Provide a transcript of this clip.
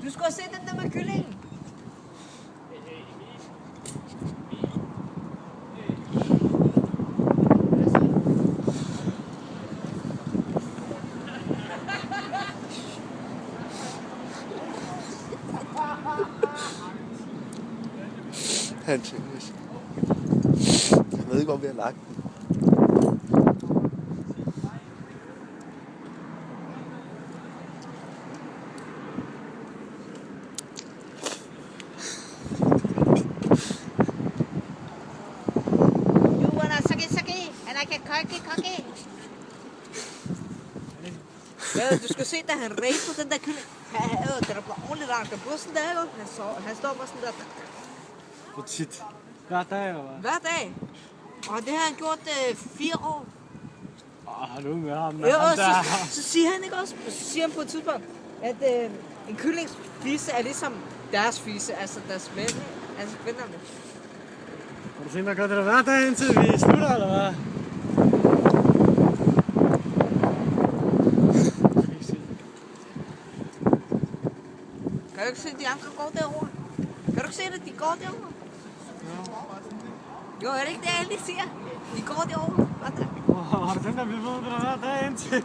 Du skulle se den der med kyllingen. Han tænkes. Jeg ved ikke, hvor vi har lagt den. You wanna sake, and I can cocky. Ja, du skal se, da han ræser den der kylling. Den er bare ordentligt langt af bussen der, jo. Han står bare sådan der. Hvor tit? Hver dag, eller hvad? Hver dag. Og det har han gjort 4 år. Hold nu med ham. Ja, og så siger han ikke også, så siger han på et tidspunkt, at en kyllings fisse er ligesom deres fisse, altså deres venner, altså vennerne. Har du tænkt dig at gøre det der hver dag, indtil vi slutter, eller hvad? Kan du ikke se, at de andre går derovre? Kan du ikke se, at de går derovre? Jo, er det ikke det, alle de siger? De går derovre. Hvad der? Har du tænkt dig at blive ved med det der hver dag, indtil